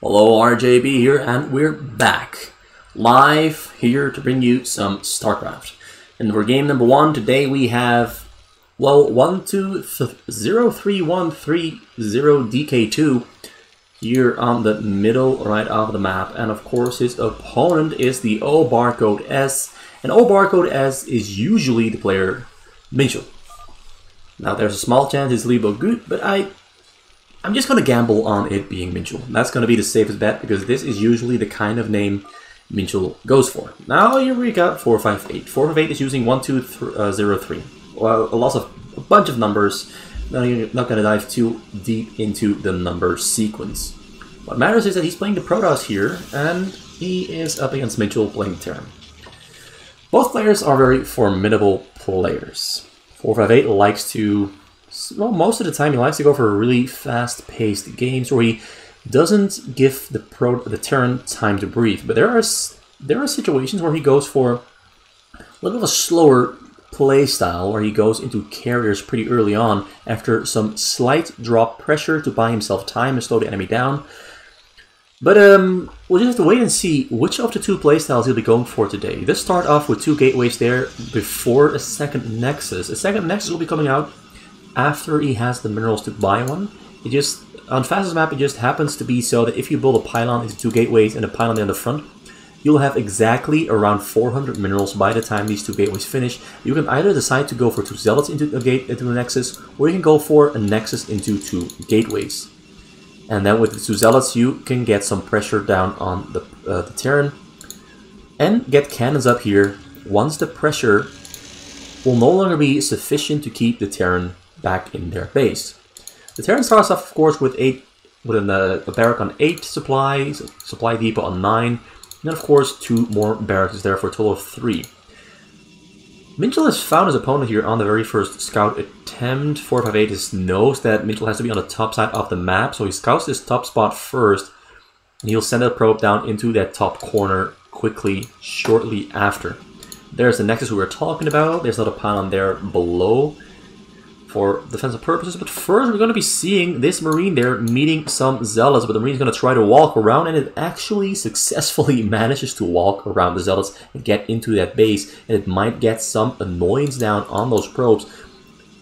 Hello, RJB here, and we're back. Live here to bring you some Starcraft. And for game number 1, today we have, well, 03130DK2 here on the middle right of the map. And of course his opponent is the O Barcode S. And O Barcode S is usually the player Minchul. Now there's a small chance it's Lebo good, but I'm just going to gamble on it being Minchul. That's going to be the safest bet, because this is usually the kind of name Minchul goes for. Now here we got 458. 458 is using 1203. Well, a bunch of numbers. Now you're not going to dive too deep into the number sequence. What matters is that he's playing the Protoss here, and he is up against Minchul playing Terran. Both players are very formidable players. 458 likes to... well, most of the time he likes to go for really fast-paced games where he doesn't give the Terran time to breathe. But there are situations where he goes for a little bit of a slower play style, where he goes into carriers pretty early on after some slight drop pressure to buy himself time and slow the enemy down. But we'll just have to wait and see which of the two playstyles he'll be going for today. He does start off with 2 gateways there before a second Nexus. A second Nexus will be coming out after he has the minerals to buy one. It just, on fastest map, it just happens to be so that if you build a pylon into 2 gateways and a pylon in the front, you'll have exactly around 400 minerals by the time these 2 gateways finish. You can either decide to go for 2 zealots into a Nexus, or you can go for a Nexus into 2 gateways. And then with the 2 zealots, you can get some pressure down on the Terran and get cannons up here once the pressure will no longer be sufficient to keep the Terran back in their base. The Terran starts off, of course, with a barrack on 8 supplies, supply depot on 9, and then of course 2 more barracks there for a total of 3. Minchul has found his opponent here on the very first scout attempt. 458 knows that Minchul has to be on the top side of the map, so he scouts this top spot first, and he'll send a probe down into that top corner quickly, shortly after. There's the Nexus we were talking about. There's another pylon there below for defensive purposes, but first we're going to be seeing this Marine there meeting some Zealots, but the Marine's going to try to walk around, and it actually successfully manages to walk around the Zealots and get into that base, and it might get some annoyance down on those probes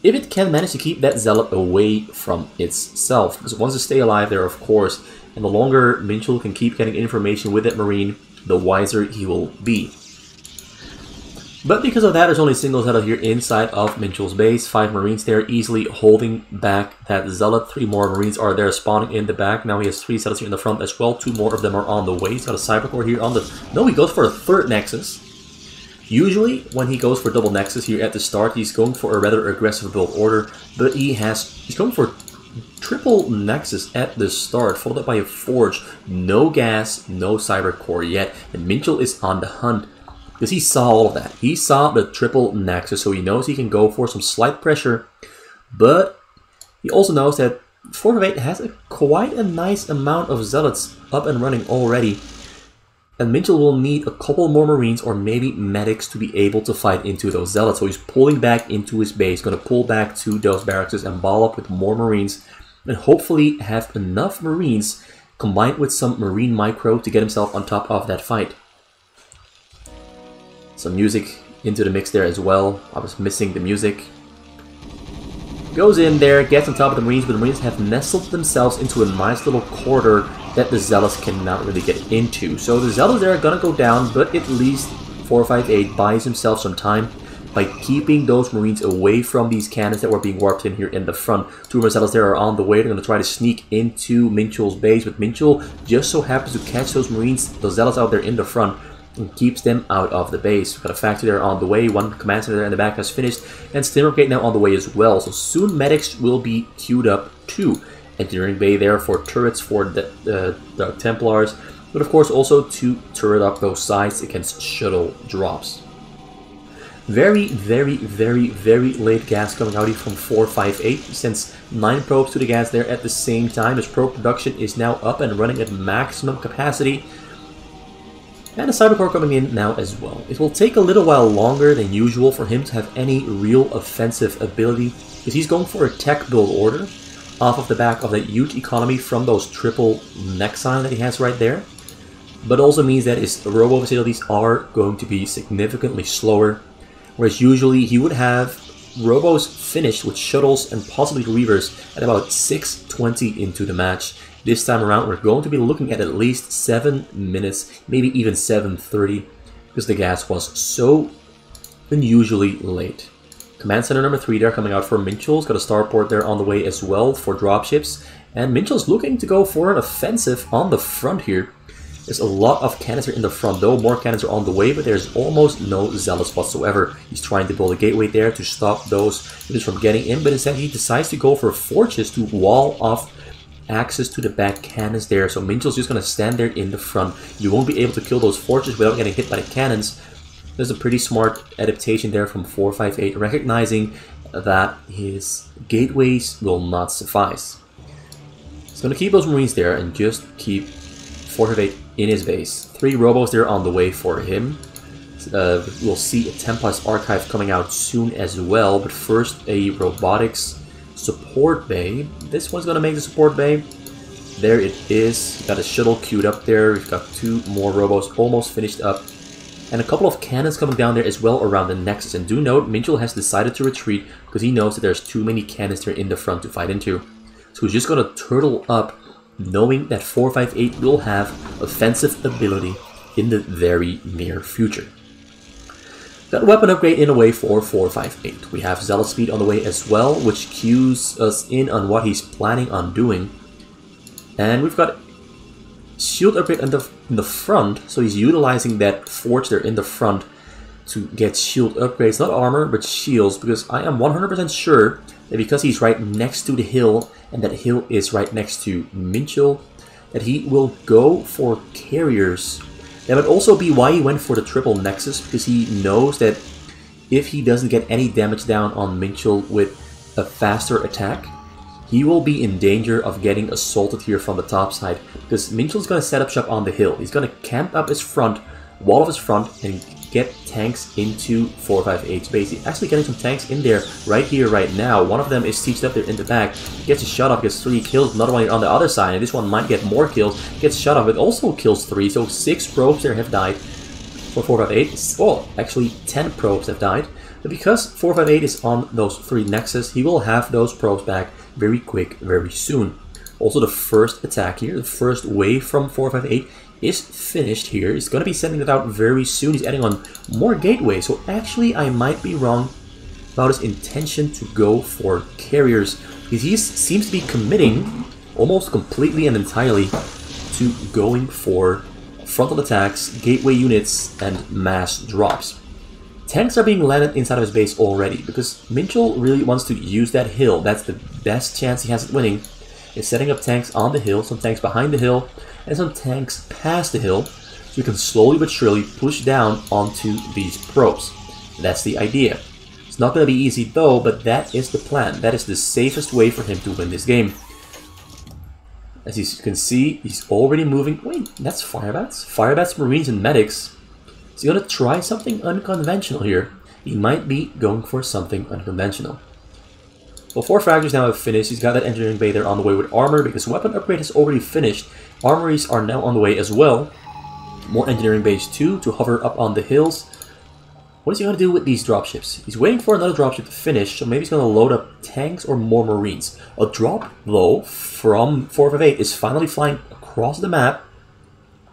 if it can manage to keep that Zealot away from itself, because it wants to stay alive there, of course, and the longer Minchul can keep getting information with that Marine, the wiser he will be. But because of that, there's only a single Zealot here inside of Minchul's base. 5 Marines there, easily holding back that Zealot. 3 more Marines are there spawning in the back. Now he has 3 Zealots here in the front as well. 2 more of them are on the way. He's got a Cybercore here on the... no, he goes for a 3rd Nexus. Usually, when he goes for double Nexus here at the start, he's going for a rather aggressive build order. But he's going for triple Nexus at the start, followed up by a Forge. No gas, no Cybercore yet. And Minchul is on the hunt, because he saw all of that. He saw the triple Nexus, so he knows he can go for some slight pressure. But he also knows that 458 has quite a nice amount of Zealots up and running already. And Minchul will need a couple more Marines or maybe medics to be able to fight into those Zealots. So he's pulling back into his base, going to pull back to those barracks and ball up with more Marines. And hopefully have enough Marines combined with some Marine micro to get himself on top of that fight. Some music into the mix there as well. I was missing the music. Goes in there, gets on top of the Marines, but the Marines have nestled themselves into a nice little corridor that the Zealots cannot really get into. So the Zealots there are going to go down, but at least 458 buys himself some time by keeping those Marines away from these cannons that were being warped in here in the front. 2 more Zealots there are on the way. They're going to try to sneak into Minchul's base, but Minchul just so happens to catch those Marines, those Zealots out there in the front, and keeps them out of the base. We've got a factory there on the way, 1 command center there in the back has finished, and Stimmer Brigade now on the way as well. So soon medics will be queued up too. Engineering bay there for turrets for the Templars, but of course also to turret up those sides against shuttle drops. Very, very, very, very late gas coming out here from 458. Sends 9 probes to the gas there at the same time. His probe production is now up and running at maximum capacity. And a Cybercore coming in now as well. It will take a little while longer than usual for him to have any real offensive ability, because he's going for a tech build order. off of the back of that huge economy from those triple neck sign that he has right there. But also means that his robo facilities are going to be significantly slower. Whereas usually he would have robos finished with shuttles and possibly reavers at about 6:20 into the match. This time around we're going to be looking at least 7 minutes, maybe even 7:30, because the gas was so unusually late. Command Center number 3 there coming out for Minchul's got a starport there on the way as well for dropships. And Minchul's looking to go for an offensive on the front here. There's a lot of canister in the front though, more cannons are on the way, but there's almost no zealots whatsoever. He's trying to build a gateway there to stop those units from getting in, but instead he decides to go for forges to wall off access to the back cannons there. So Minchul's just going to stand there in the front. You won't be able to kill those forges without getting hit by the cannons. There's a pretty smart adaptation there from 458, recognizing that his gateways will not suffice. He's going to keep those Marines there and just keep 458 in his base. 3 robos there on the way for him. We'll see a Tempest Archive coming out soon as well, but first a robotics support bay. This one's going to make the support bay. There it is. We've got a shuttle queued up there. We've got 2 more robos almost finished up. And a couple of cannons coming down there as well around the Nexus. And do note, Minchul has decided to retreat because he knows that there's too many cannons there in the front to fight into. So he's just going to turtle up, knowing that 458 will have offensive ability in the very near future. Got a weapon upgrade in a way for 458. We have Zealot Speed on the way as well, which cues us in on what he's planning on doing. And we've got shield upgrade in the front, so he's utilizing that forge there in the front to get shield upgrades, not armor, but shields, because I am 100% sure that because he's right next to the hill, and that hill is right next to Minchul, that he will go for carriers. That would also be why he went for the triple nexus, because he knows that if he doesn't get any damage down on Minchul with a faster attack, he will be in danger of getting assaulted here from the top side, because Minchul's going to set up shop on the hill. He's going to camp up his front, wall of his front, and get tanks into 458's base. He's actually getting some tanks in there right here, right now. One of them is sieged up there in the back. Gets a shot off, gets 3 kills. Another one on the other side, and this one might get more kills. Gets shot off, but also kills 3. So 6 probes there have died for 458. Well, actually 10 probes have died. But because 458 is on those 3 nexus, he will have those probes back very quick, very soon. Also, the first attack here, the first wave from 458 is finished here. He's going to be sending it out very soon. He's adding on more gateways. So actually, I might be wrong about his intention to go for carriers, because he seems to be committing almost completely and entirely to going for frontal attacks, gateway units, and mass drops. Tanks are being landed inside of his base already, because Minchul really wants to use that hill. That's the best chance he has at winning, is setting up tanks on the hill, some tanks behind the hill, and some tanks past the hill, so you can slowly but surely push down onto these probes. That's the idea. It's not going to be easy though, but that is the plan. That is the safest way for him to win this game. As you can see, he's already moving. Wait, that's Firebats? Firebats, Marines, and Medics. He's going to try something unconventional here. He might be going for something unconventional. Well, 4 fractures now have finished. He's got that engineering bay there on the way with armor, because weapon upgrade has already finished. Armories are now on the way as well. More engineering bays too, to hover up on the hills. What is he going to do with these dropships? He's waiting for another dropship to finish, so maybe he's going to load up tanks or more Marines. A drop, though, from 458 is finally flying across the map,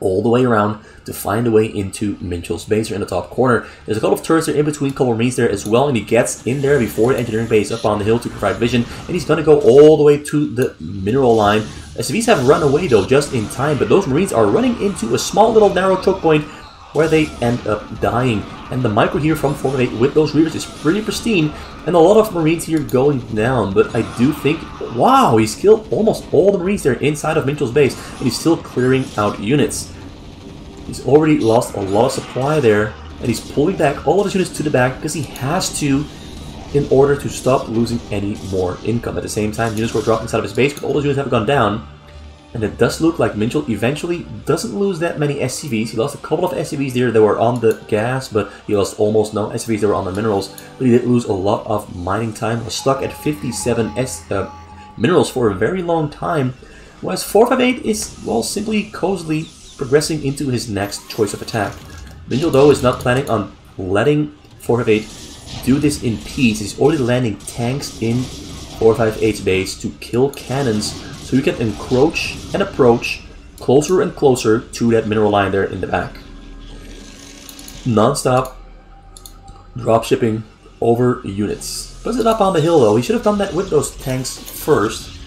all the way around, to find a way into Minchul's base here in the top corner. There's a couple of turrets there in between, a couple of Marines there as well, and he gets in there before the engineering base up on the hill to provide vision, and he's going to go all the way to the mineral line. SCVs have run away though, just in time, but those Marines are running into a small little narrow choke point where they end up dying. And the micro here from 458 with those Reavers is pretty pristine, and a lot of Marines here going down, but I do think, wow, he's killed almost all the Marines there inside of Minchul's base, and he's still clearing out units. He's already lost a lot of supply there, and he's pulling back all of his units to the back because he has to, in order to stop losing any more income. At the same time, units were dropped inside of his base, but all those units have gone down. And it does look like Minchul eventually doesn't lose that many SCVs. He lost a couple of SCVs there that were on the gas, but he lost almost no SCVs that were on the minerals. But he did lose a lot of mining time. Was stuck at 57 minerals for a very long time, whereas 458 is, well, simply cozily progressing into his next choice of attack. Minchul, though, is not planning on letting 458 do this in peace. He's already landing tanks in 458's base to kill cannons, so you can encroach and approach closer and closer to that mineral line there in the back. Non-stop dropshipping over units. Puts it up on the hill though. He should have done that with those tanks first,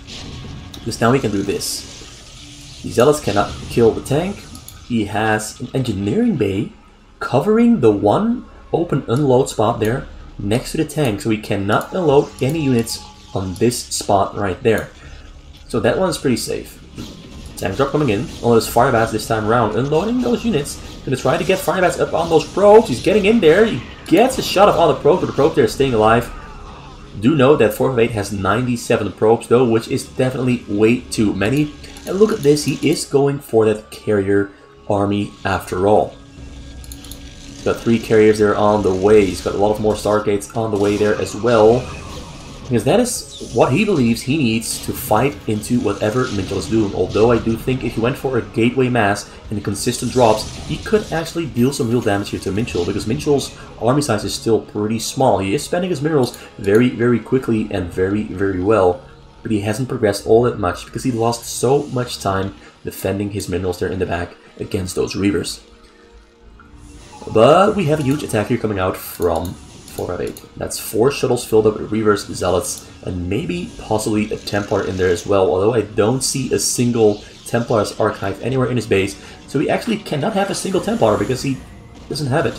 because now he can do this. The Zealots cannot kill the tank. He has an engineering bay covering the one open unload spot there next to the tank, so he cannot unload any units on this spot right there. So that one's pretty safe. Tank drop coming in. Oh, there's Firebats this time around, unloading those units. Gonna try to get Firebats up on those probes. He's getting in there. He gets a shot off on the probe, but the probe there is staying alive. Do note that 458 has 97 probes though, which is definitely way too many. And look at this, he is going for that carrier army after all. He's got 3 carriers there on the way. He's got a lot of more Stargates on the way there as well. Because that is what he believes he needs to fight into whatever Minchul is doing. Although I do think if he went for a gateway mass and consistent drops, he could actually deal some real damage here to Minchul, because Minchul's army size is still pretty small. He is spending his minerals very, very quickly and very, very well. But he hasn't progressed all that much because he lost so much time defending his minerals there in the back against those Reavers. But we have a huge attack here coming out from 458. That's 4 shuttles filled up with Reavers, Zealots, and maybe possibly a Templar in there as well, although I don't see a single Templar's archive anywhere in his base, so he actually cannot have a single Templar because he doesn't have it.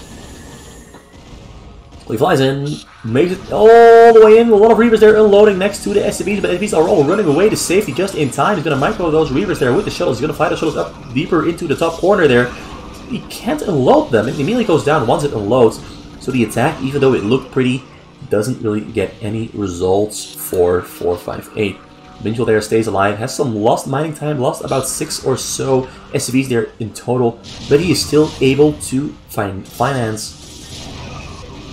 He flies in, makes it all the way in, a lot of Reavers there unloading next to the SCVs, but SCVs are all running away to safety just in time. He's going to micro those Reavers there with the shuttles. He's going to fly the shuttles up deeper into the top corner there. He can't unload them. It immediately goes down once it unloads. So the attack, even though it looked pretty, doesn't really get any results for 458. Minchul there stays alive, has some lost mining time, lost about 6 or so SCVs there in total, but he is still able to finance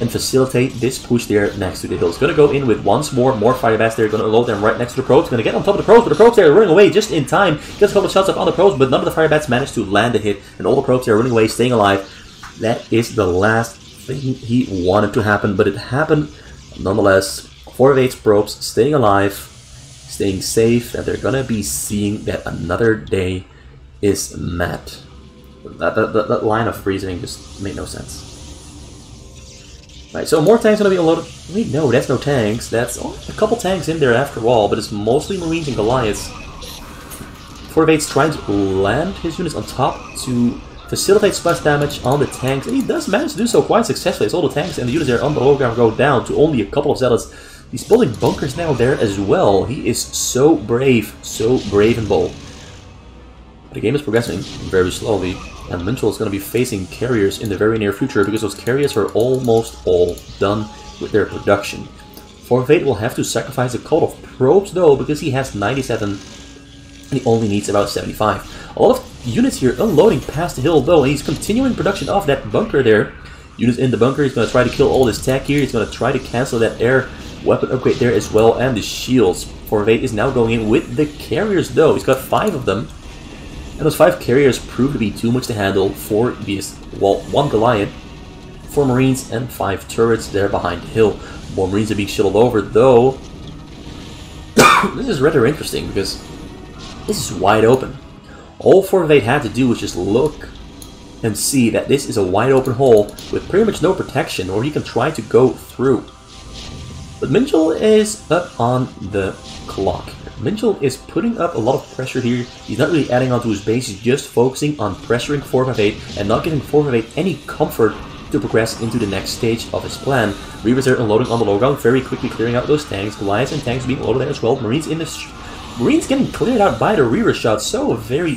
and facilitate this push there next to the hill. He's going to go in with once more Firebats there, going to load them right next to the probes, going to get on top of the probes, but the probes there are running away just in time. Gets a couple of shots up on the probes, but none of the Firebats managed to land a hit, and all the probes there are running away, staying alive. That is the last thing he wanted to happen, but it happened nonetheless. 458's probes staying alive, staying safe, and they're gonna be seeing that another day is met. That line of reasoning just made no sense. Right, so more tanks gonna be unloaded. Wait, no, that's no tanks. That's a couple tanks in there after all, but it's mostly Marines and Goliaths. 458's trying to land his units on top to facilitate splash damage on the tanks, and he does manage to do so quite successfully, as all the tanks and the units there on the low ground go down to only a couple of Zealots. He's building bunkers now there as well. He is so brave and bold. But the game is progressing very slowly, and Minchul is going to be facing carriers in the very near future, because those carriers are almost all done with their production. 458 will have to sacrifice a couple of probes though, because he has 97 and he only needs about 75. A lot of units here unloading past the hill though, and he's continuing production of that bunker there. Units in the bunker, he's going to try to kill all this tech here, he's going to try to cancel that air weapon upgrade there as well, and the shields. 458 is now going in with the carriers though, he's got 5 of them. And those 5 carriers prove to be too much to handle for these, well, 1 Goliath, 4 Marines, and 5 turrets there behind the hill. More Marines are being shuttled over though. This is rather interesting because this is wide open. All 458 had to do was just look and see that this is a wide open hole with pretty much no protection, or he can try to go through. But Minchul is up on the clock. Minchul is putting up a lot of pressure here. He's not really adding on to his base, he's just focusing on pressuring 458 and not giving 458 any comfort to progress into the next stage of his plan. Reavers are unloading on the low ground, very quickly clearing out those tanks. Goliaths and tanks being loaded there as well. Marines getting cleared out by the Reaver shot so very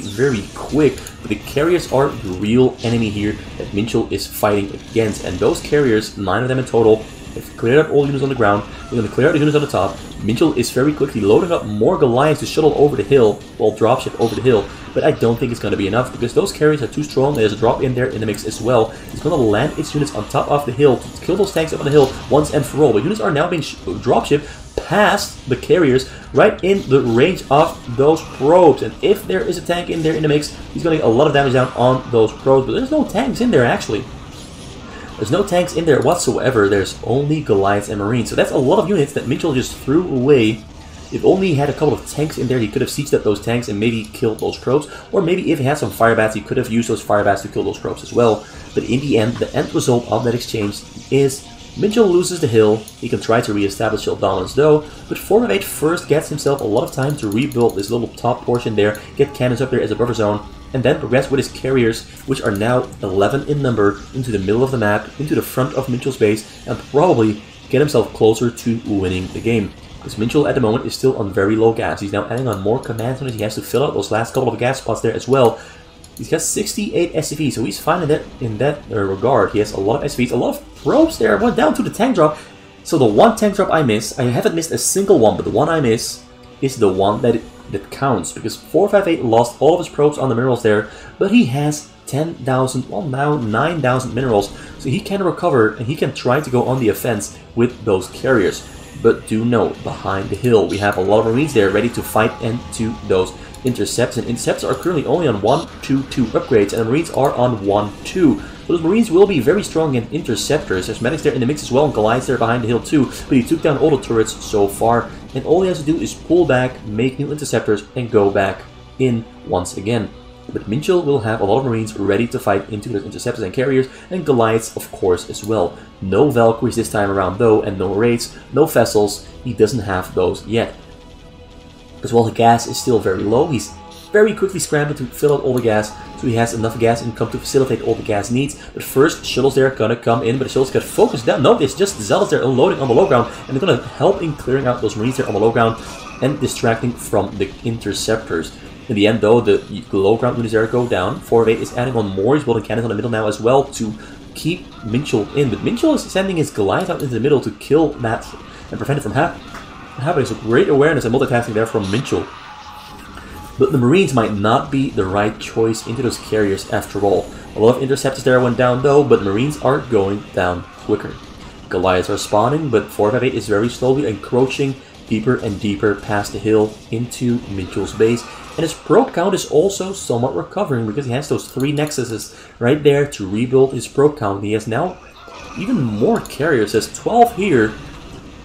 quick. But the carriers are the real enemy here that Minchul is fighting against. And those carriers, 9 of them in total, have cleared out all units on the ground. We're going to clear out the units on the top. Minchul is very quickly loading up more Goliaths to shuttle over the hill, well, dropship over the hill, but I don't think it's going to be enough because those carriers are too strong. There's a drop in there in the mix as well. He's going to land its units on top of the hill to kill those tanks up on the hill once and for all. But units are now being dropshipped past the carriers, right in the range of those probes. And if there is a tank in there in the mix, he's going to get a lot of damage down on those probes. But there's no tanks in there, actually. There's no tanks in there whatsoever. There's only Goliaths and Marines. So that's a lot of units that Minchul just threw away. If only he had a couple of tanks in there, he could have sieged up those tanks and maybe killed those probes. Or maybe if he had some fire bats, he could have used those fire bats to kill those probes as well. But in the end result of that exchange is Minchul loses the hill. He can try to re-establish hill dominance though, but 458 first gets himself a lot of time to rebuild this little top portion there, get cannons up there as a buffer zone, and then progress with his carriers, which are now 11 in number, into the middle of the map, into the front of Minchul's base, and probably get himself closer to winning the game. Because Minchul at the moment is still on very low gas. He's now adding on more command units. He has to fill out those last couple of gas spots there as well. He's got 68 SCVs, so he's fine in that regard. He has a lot of SCVs, a lot of probes there. Went down to the tank drop. So the one tank drop I miss, I haven't missed a single one, but the one I miss is the one that counts. Because 458 lost all of his probes on the minerals there, but he has 10,000, well now 9,000 minerals. So he can recover and he can try to go on the offense with those carriers. But do note, behind the hill, we have a lot of Marines there ready to fight into those intercepts, and intercepts are currently only on 1-2-2 upgrades, and the Marines are on 1-2. So those Marines will be very strong in interceptors. There's medics there in the mix as well, and Goliaths there behind the hill too, but he took down all the turrets so far, and all he has to do is pull back, make new interceptors, and go back in once again. But Minchul will have a lot of Marines ready to fight into those interceptors and carriers, and Goliaths of course as well. No Valkyries this time around though, and no raids, no vessels. He doesn't have those yet. Because while the gas is still very low, he's very quickly scrambling to fill out all the gas, so he has enough gas income to facilitate all the gas needs. But first, shuttles there are gonna come in, but the shuttles get focused down. No, it's just Zealots there unloading on the low ground, and they're gonna help in clearing out those Marines there on the low ground and distracting from the interceptors. In the end though, the low ground units there go down. 458 is adding on more, he's building cannons on the middle now as well to keep Minchul in. But Minchul is sending his Goliath out into the middle to kill that and prevent it from happening. So great awareness and multitasking there from Minchul. But the Marines might not be the right choice into those carriers after all. A lot of interceptors there went down though, but Marines are going down quicker. Goliaths are spawning, but 458 is very slowly encroaching deeper and deeper past the hill into Minchul's base. And his probe count is also somewhat recovering because he has those 3 nexuses right there to rebuild his probe count. He has now even more carriers. There's 12 here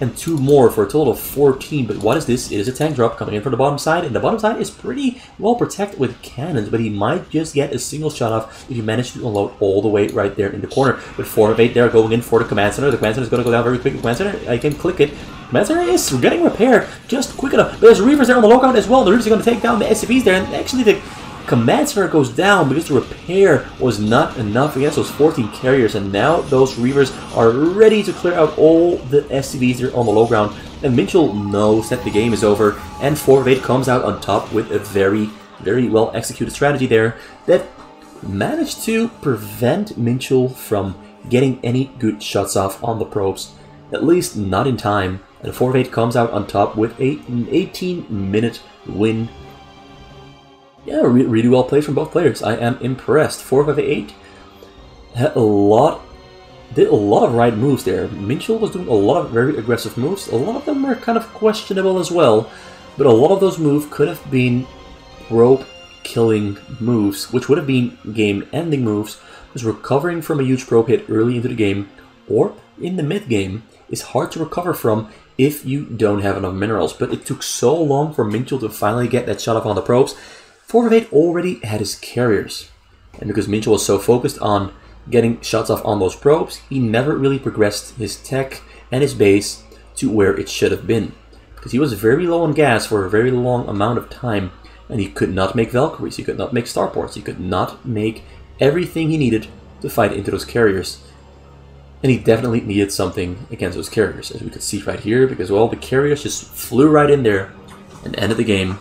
and 2 more for a total of 14. But what is this? It is a tank drop coming in from the bottom side, and the bottom side is pretty well protected with cannons, but he might just get a single shot off if he manages to unload all the way right there in the corner. But 458 there going in for the command center. The command center is going to go down very quick. The command center, I can click it. Command center is getting repaired just quick enough. But there's Reavers there on the low ground as well. The Reavers are going to take down the SCVs there, and actually the command center goes down because the repair was not enough against those 14 carriers, and now those Reavers are ready to clear out all the SCVs there on the low ground. And Minchul knows that the game is over, and 458 comes out on top with a very, very well executed strategy there that managed to prevent Minchul from getting any good shots off on the probes, at least not in time. And 458 comes out on top with an 18-minute win. Yeah, really well played from both players. I am impressed. 458 had did a lot of right moves there. Minchul was doing a lot of very aggressive moves. A lot of them were kind of questionable as well, but a lot of those moves could have been probe-killing moves, which would have been game-ending moves. Because recovering from a huge probe hit early into the game or in the mid-game is hard to recover from if you don't have enough minerals. But it took so long for Minchul to finally get that shot off on the probes. 458 already had his carriers, and because Minchul was so focused on getting shots off on those probes, he never really progressed his tech and his base to where it should have been. Because he was very low on gas for a very long amount of time, and he could not make Valkyries, he could not make starports, he could not make everything he needed to fight into those carriers. And he definitely needed something against those carriers, as we could see right here, because well, the carriers just flew right in there and ended the game.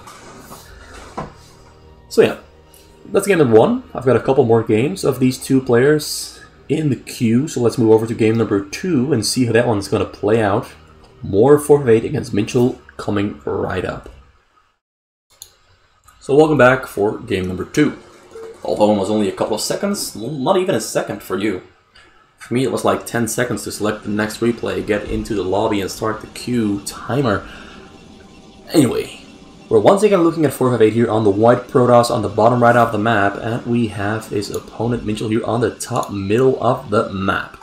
So yeah, that's game number 1. I've got a couple more games of these 2 players in the queue, so let's move over to game number 2 and see how that one's going to play out. More 458 against Minchul coming right up. So welcome back for game number 2. Although it was only a couple of seconds, not even a second for you. For me, it was like 10 seconds to select the next replay, get into the lobby, and start the queue timer. Anyway, we're once again looking at 458 here on the white Protoss on the bottom right of the map, and we have his opponent Minchul here on the top middle of the map.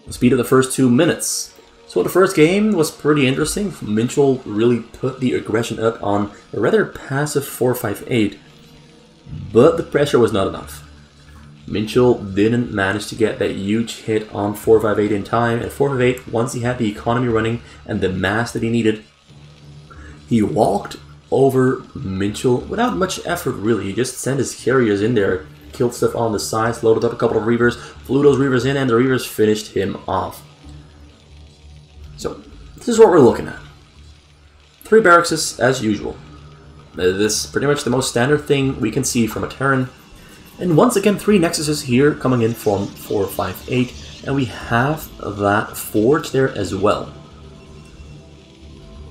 The speed of the first 2 minutes. So the first game was pretty interesting. Minchul really put the aggression up on a rather passive 458, but the pressure was not enough. Minchul didn't manage to get that huge hit on 458 in time, and 458, once he had the economy running and the mass that he needed, he walked over Minchul without much effort really. He just sent his carriers in there, killed stuff on the sides, loaded up a couple of Reavers, flew those Reavers in, and the Reavers finished him off. So, this is what we're looking at. 3 barracks as usual. This is pretty much the most standard thing we can see from a Terran. And once again, 3 Nexuses here coming in from 458, and we have that forge there as well.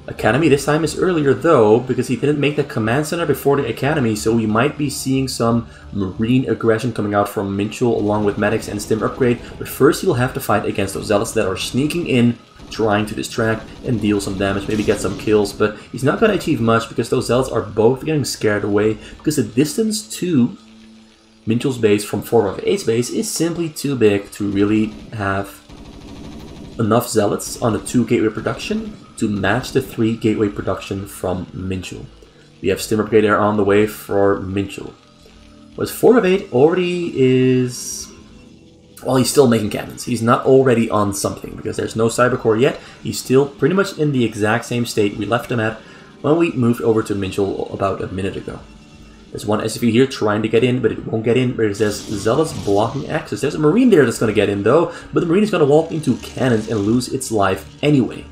Academy this time is earlier though, because he didn't make the command center before the Academy, so we might be seeing some Marine aggression coming out from Minchul along with medics and stim upgrade, but first he'll have to fight against those zealots that are sneaking in, trying to distract and deal some damage, maybe get some kills, but he's not going to achieve much because those zealots are both getting scared away, because the distance to Minchul's base from 458's base is simply too big to really have enough zealots on the 2 gateway production to match the 3 gateway production from Minchul. We have stim upgrade there on the way for Minchul. Whereas 458 already is... well, he's still making cannons. He's not already on something because there's no cybercore yet. He's still pretty much in the exact same state we left him at when we moved over to Minchul about a minute ago. There's one SCV here trying to get in, but it won't get in. There's zealots blocking access. There's a Marine there that's going to get in though, but the Marine is going to walk into cannons and lose its life anyway.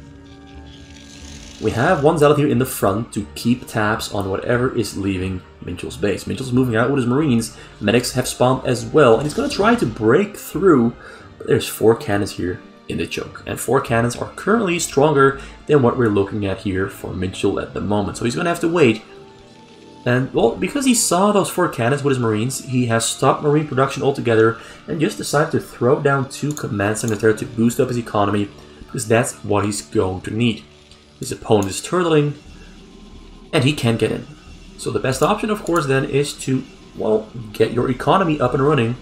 We have one zealot here in the front to keep tabs on whatever is leaving Minchul's base. Minchul's moving out with his Marines. Medics have spawned as well, and he's going to try to break through, but there's 4 cannons here in the choke. And 4 cannons are currently stronger than what we're looking at here for Minchul at the moment. So he's going to have to wait. And, well, because he saw those 4 cannons with his Marines, he has stopped Marine production altogether and just decided to throw down 2 command centers there to boost up his economy, because that's what he's going to need. His opponent is turtling, and he can't get in. So the best option, of course, then is to, well, get your economy up and running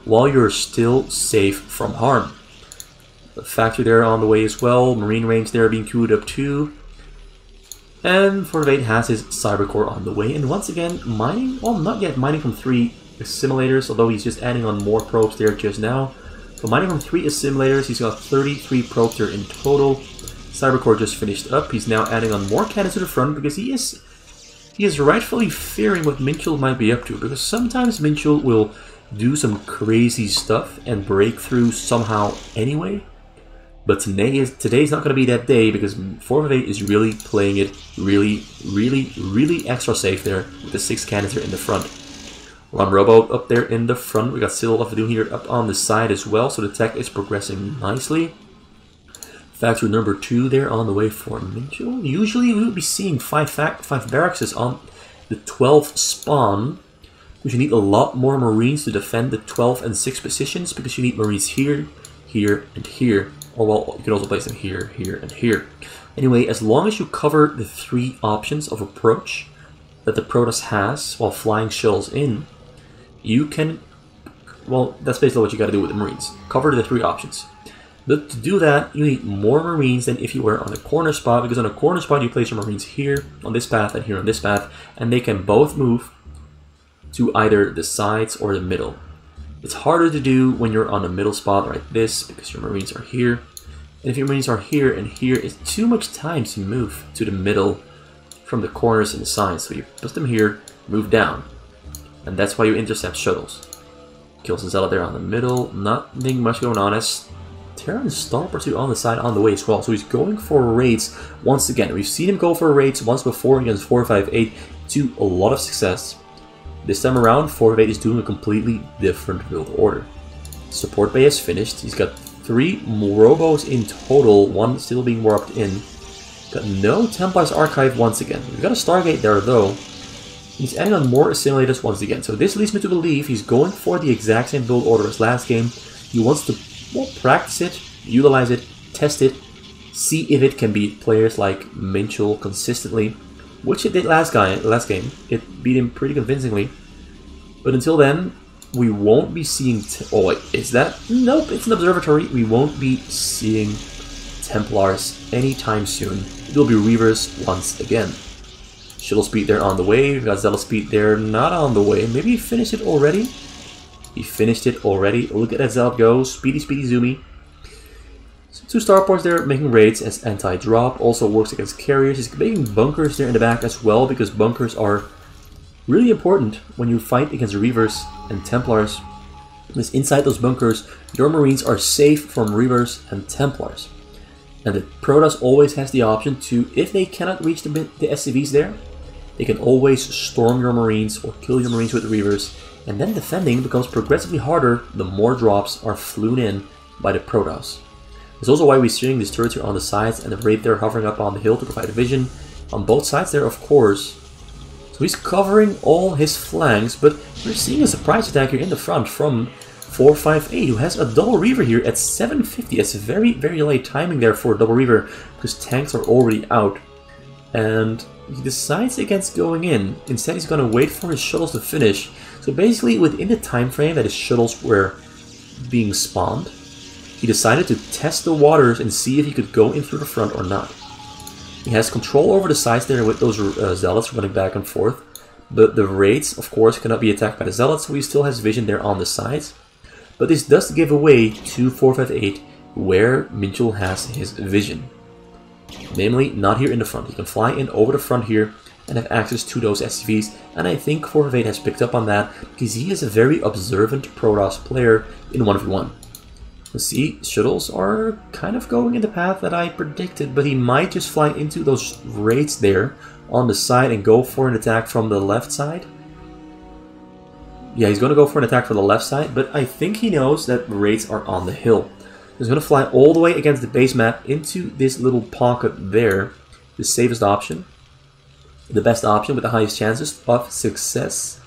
while you're still safe from harm. The factory there on the way as well, Marine range there being queued up too. And 458 has his cybercore on the way, and once again, mining, well, not yet mining from 3 assimilators, although he's just adding on more probes there just now. So mining from 3 assimilators, he's got 33 probes there in total. Cybercore just finished up. He's now adding on more cannons to the front because he is rightfully fearing what Minchul might be up to, because sometimes Minchul will do some crazy stuff and break through somehow anyway. But today's not going to be that day, because 458 is really playing it really extra safe there with the 6 cannons here in the front. One rowboat up there in the front. We got Civil of Doom here up on the side as well, so the tech is progressing nicely. Factory number 2 there on the way for Minchul. Usually we would be seeing 5 barracks on the 12th spawn, because you need a lot more Marines to defend the 12 and 6 positions, because you need Marines here, here, and here. Or, well, you can also place them here, here, and here. Anyway, as long as you cover the 3 options of approach that the Protoss has while flying shells in, you can, well, that's basically what you got to do with the Marines. Cover the 3 options. But to do that, you need more Marines than if you were on a corner spot, because on a corner spot you place your Marines here on this path and here on this path, and they can both move to either the sides or the middle. It's harder to do when you're on a middle spot like this, because your Marines are here. And if your Marines are here and here, it's too much time to move to the middle from the corners and the sides. So you put them here, move down. And that's why you intercept shuttles. Kills the zealot there on the middle, nothing much going on as Terran Star Pursuit on the side on the way as well. So he's going for raids once again. We've seen him go for raids once before against 458 to a lot of success. This time around, 458 is doing a completely different build order. Support bay is finished. He's got 3 robos in total, 1 still being warped in. Got no Templar's Archive once again. We've got a Stargate there though. He's adding on more assimilators once again. So this leads me to believe he's going for the exact same build order as last game. He wants to Well, practice it, utilize it, test it, see if it can beat players like Minchul consistently, which it did last game. It beat him pretty convincingly. But until then, we won't be seeing... oh wait, is that? Nope, it's an observatory. We won't be seeing Templars anytime soon. It will be Reavers once again. Shuttle speed there on the way. We've got Zealot speed there not on the way. Maybe he finished it already? He finished it already. Look at that Zealot go. Speedy, speedy, zoomy. So 2 starports there making raids as anti-drop. Also works against carriers. He's making bunkers there in the back as well, because bunkers are really important when you fight against Reavers and Templars. Because inside those bunkers, your Marines are safe from Reavers and Templars. And the Protoss always has the option to, if they cannot reach the SCVs there, they can always storm your Marines or kill your Marines with the Reavers. And then defending becomes progressively harder the more drops are flown in by the Protoss. That's also why we're seeing these turrets here on the sides and the raid there hovering up on the hill to provide vision on both sides there, of course. So he's covering all his flanks, but we're seeing a surprise attack here in the front from 458, who has a double Reaver here at 750. It's very, very late timing there for a double Reaver, because tanks are already out. And he decides against going in. Instead, he's going to wait for his shuttles to finish. So basically, within the time frame that his shuttles were being spawned, he decided to test the waters and see if he could go in through the front or not. He has control over the sides there with those Zealots running back and forth. But the raids, of course, cannot be attacked by the Zealots, so he still has vision there on the sides. But this does give away to 458 where Minchul has his vision. Namely, not here in the front. He can fly in over the front here and have access to those SCVs. And I think 458 has picked up on that because he is a very observant Protoss player in 1v1. Let's see, shuttles are kind of going in the path that I predicted, but he might just fly into those raids there on the side and go for an attack from the left side. Yeah, he's going to go for an attack from the left side, but I think he knows that raids are on the hill. He's going to fly all the way against the base map into this little pocket there. The safest option. The best option with the highest chances of success.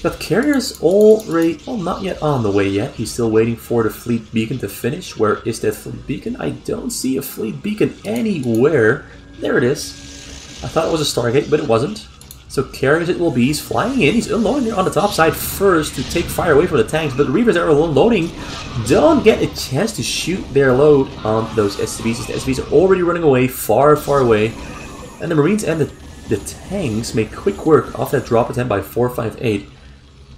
But carriers already... well, not yet on the way yet. He's still waiting for the fleet beacon to finish. Where is that fleet beacon? I don't see a fleet beacon anywhere. There it is. I thought it was a Stargate, but it wasn't. So carriers it will be. He's flying in. He's unloading there on the top side first to take fire away from the tanks. But the Reavers that are unloading don't get a chance to shoot their load on those SCVs. The SCVs are already running away, far, far away. And the Marines and the tanks make quick work off that drop attempt by 458.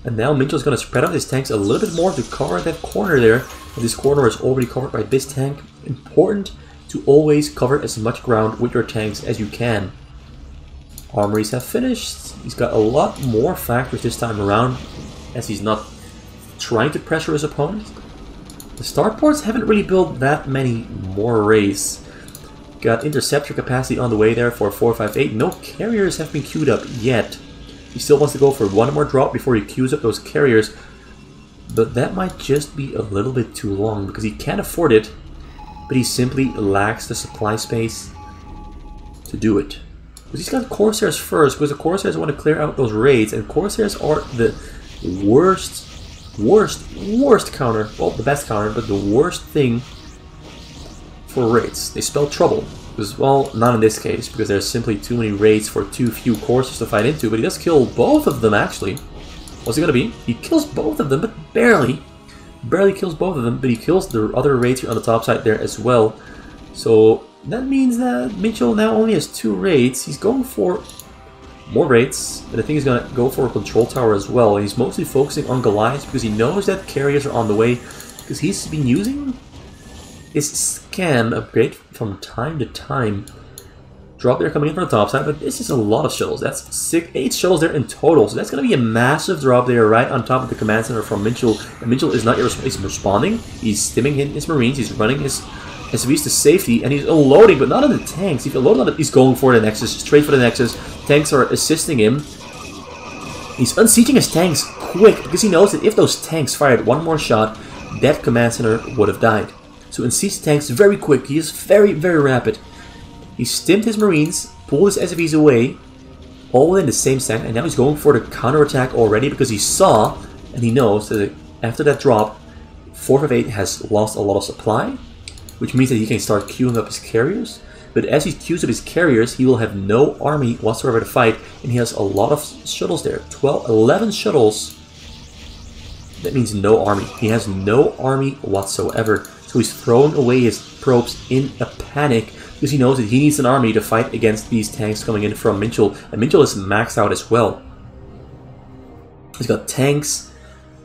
And now Minchul's going to spread out his tanks a little bit more to cover that corner there. And this corner is already covered by this tank. Important to always cover as much ground with your tanks as you can. Armories have finished. He's got a lot more factors this time around, as he's not trying to pressure his opponent. The starports haven't really built that many more raids. Got interceptor capacity on the way there for 458. No carriers have been queued up yet. He still wants to go for one more drop before he queues up those carriers. But that might just be a little bit too long, because he can't afford it. But he simply lacks the supply space to do it. Because he's got Corsairs first, because the Corsairs want to clear out those raids, and Corsairs are the worst counter, well, the best counter, but the worst thing for raids. They spell trouble. Because, well, not in this case, because there's simply too many raids for too few Corsairs to fight into, but he does kill both of them, actually. What's it gonna be? He kills both of them, but barely. Barely kills both of them, but he kills the other raids here on the top side there as well. So that means that Minchul now only has 2 raids. He's going for more raids, but I think he's going to go for a control tower as well. And he's mostly focusing on Goliaths because he knows that carriers are on the way. Because he's been using his scan upgrade from time to time. Drop there coming in from the top side, but this is a lot of shuttles. That's 8 shuttles there in total. So that's going to be a massive drop there right on top of the command center from Minchul. And Minchul is not responding. He's stimming his Marines. He's running his SCVs to safety, and he's unloading, but not on the tanks. If you load on it, he's going for the Nexus, straight for the Nexus. Tanks are assisting him. He's unsieging his tanks quick, because he knows that if those tanks fired one more shot, that command center would have died. So unsiege tanks very quick. He is very, very rapid. He stimmed his Marines, pulled his SCVs away, all in the same second, and now he's going for the counterattack already, because he saw, and he knows that after that drop, 458 has lost a lot of supply, which means that he can start queuing up his carriers. But as he queues up his carriers, he will have no army whatsoever to fight, and he has a lot of shuttles there. 11 shuttles. That means no army. He has no army whatsoever. So he's throwing away his probes in a panic because he knows that he needs an army to fight against these tanks coming in from Minchul. And Minchul is maxed out as well. He's got tanks,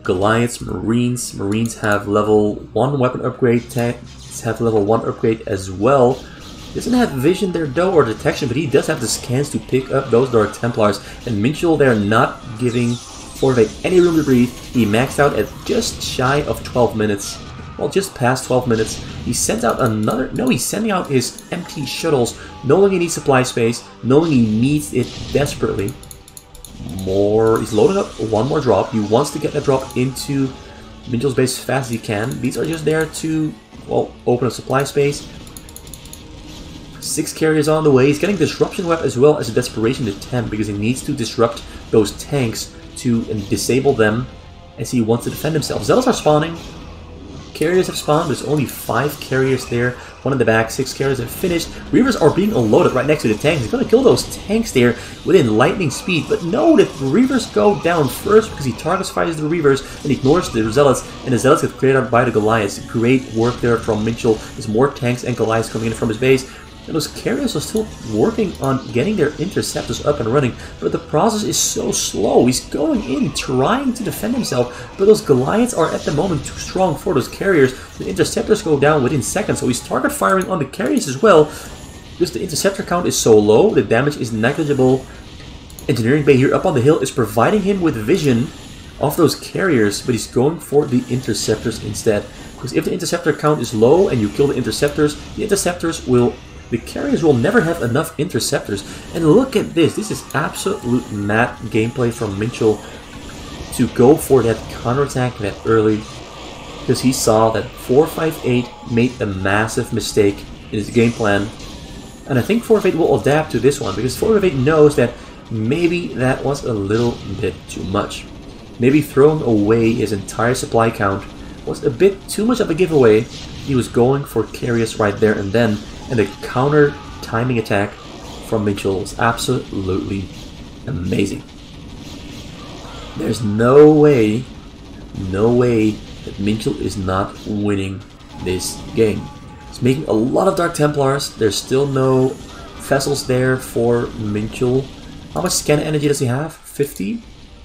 Goliaths, Marines. Marines have level 1 weapon upgrade. Tanks have level 1 upgrade as well. He doesn't have vision there though, or detection, but he does have the scans to pick up those Dark Templars. And Minchul, they're not giving 458 any room to breathe. He maxed out at just shy of 12 minutes. Well, just past 12 minutes. He sends out another... No, he's sending out his empty shuttles, knowing he needs supply space, knowing he needs it desperately. He's loading up one more drop. He wants to get that drop into Minchul's base as fast as he can. These are just there to, well, open up supply space. 6 carriers on the way. He's getting Disruption Web as well as a Desperation Attempt because he needs to disrupt those tanks to disable them as he wants to defend himself. Zealots are spawning. Carriers have spawned. There's only 5 carriers there. 1 in the back, 6 carriers have finished. Reavers are being unloaded right next to the tanks. He's going to kill those tanks there within lightning speed. But no, the Reavers go down first because he targets fires the Reavers and ignores the Zealots. And the Zealots get cleared out by the Goliaths. Great work there from Minchul. There's more tanks and Goliaths coming in from his base. And those carriers are still working on getting their interceptors up and running, but the process is so slow. He's going in, trying to defend himself, but those Goliaths are at the moment too strong for those carriers. The interceptors go down within seconds, so he's target firing on the carriers as well. Because the interceptor count is so low, the damage is negligible. Engineering Bay here up on the hill is providing him with vision of those carriers, but he's going for the interceptors instead. Because if the interceptor count is low and you kill the interceptors will... The carriers will never have enough interceptors. And look at this. This is absolute mad gameplay from Minchul to go for that counterattack that early. Because he saw that 458 made a massive mistake in his game plan. And I think 458 will adapt to this one. Because 458 knows that maybe that was a little bit too much. Maybe throwing away his entire supply count was a bit too much of a giveaway. He was going for carriers right there and then. And the counter timing attack from Minchul was absolutely amazing. There's no way that Minchul is not winning this game. He's making a lot of Dark Templars. There's still no vessels there for Minchul. How much scan energy does he have? 50?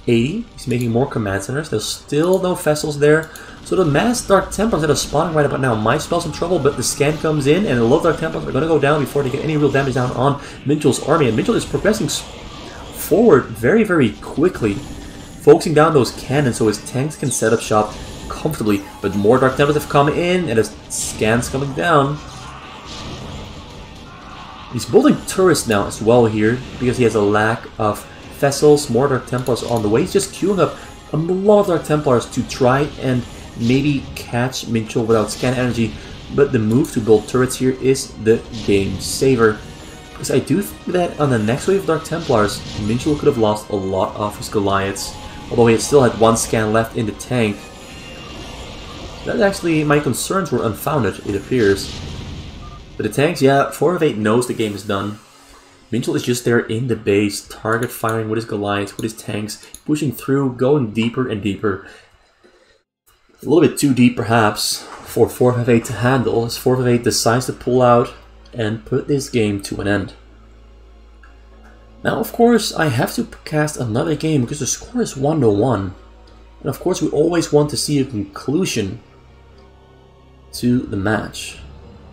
80? He's making more command centers. There's still no vessels there. So the mass Dark Templars that are spawning right about now might spell some trouble, but the scan comes in and a lot of Dark Templars are going to go down before they get any real damage down on Minchul's army. And Minchul is progressing forward very, very quickly, focusing down those cannons so his tanks can set up shop comfortably. But more Dark Templars have come in and the scan's coming down. He's building turrets now as well here because he has a lack of vessels. More Dark Templars on the way. He's just queuing up a lot of Dark Templars to try and maybe catch Minchul without scan energy, but the move to build turrets here is the game saver. Because I do think that on the next wave of Dark Templars, Minchul could have lost a lot of his Goliaths, although he still had 1 scan left in the tank. That actually, my concerns were unfounded, it appears. But the tanks, yeah, 4 of 8 knows the game is done. Minchul is just there in the base, target firing with his Goliaths, with his tanks, pushing through, going deeper and deeper. A little bit too deep perhaps for 458 to handle, as 458 decides to pull out and put this game to an end. Now of course I have to cast another game because the score is 1-1. And of course we always want to see a conclusion to the match.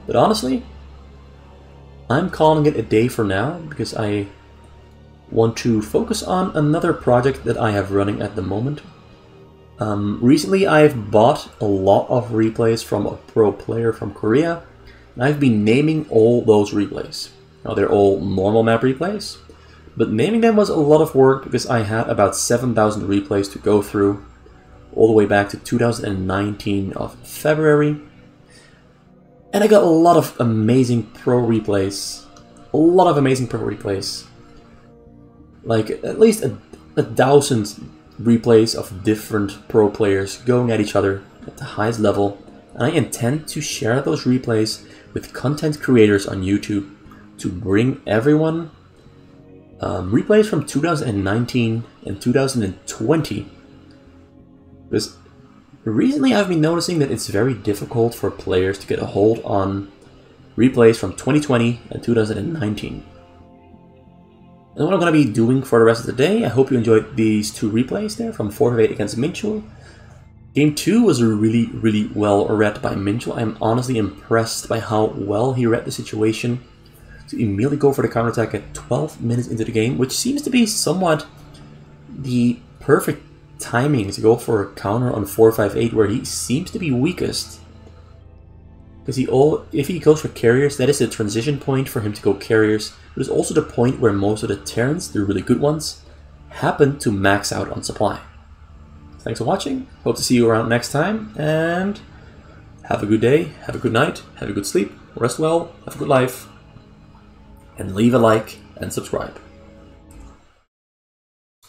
But honestly, I'm calling it a day for now because I want to focus on another project that I have running at the moment. Recently I've bought a lot of replays from a pro player from Korea, and I've been naming all those replays. Now they're all normal map replays, but naming them was a lot of work because I had about 7,000 replays to go through, all the way back to 2019 of February. And I got a lot of amazing pro replays. Like at least a 1,000 replays of different pro players going at each other, at the highest level, and I intend to share those replays with content creators on YouTube to bring everyone replays from 2019 and 2020. Because recently I've been noticing that it's very difficult for players to get a hold on replays from 2020 and 2019. And what I'm going to be doing for the rest of the day, I hope you enjoyed these two replays there from 4-8 against Minchul. Game 2 was really well read by Minchul. I'm honestly impressed by how well he read the situation to immediately go for the counterattack at 12 minutes into the game, which seems to be somewhat the perfect timing to go for a counter on 4-5-8 where he seems to be weakest. Because if he goes for carriers, that is the transition point for him to go carriers, but it's also the point where most of the Terrans, the really good ones, happen to max out on supply. Thanks for watching, hope to see you around next time, and have a good day, have a good night, have a good sleep, rest well, have a good life, and leave a like and subscribe.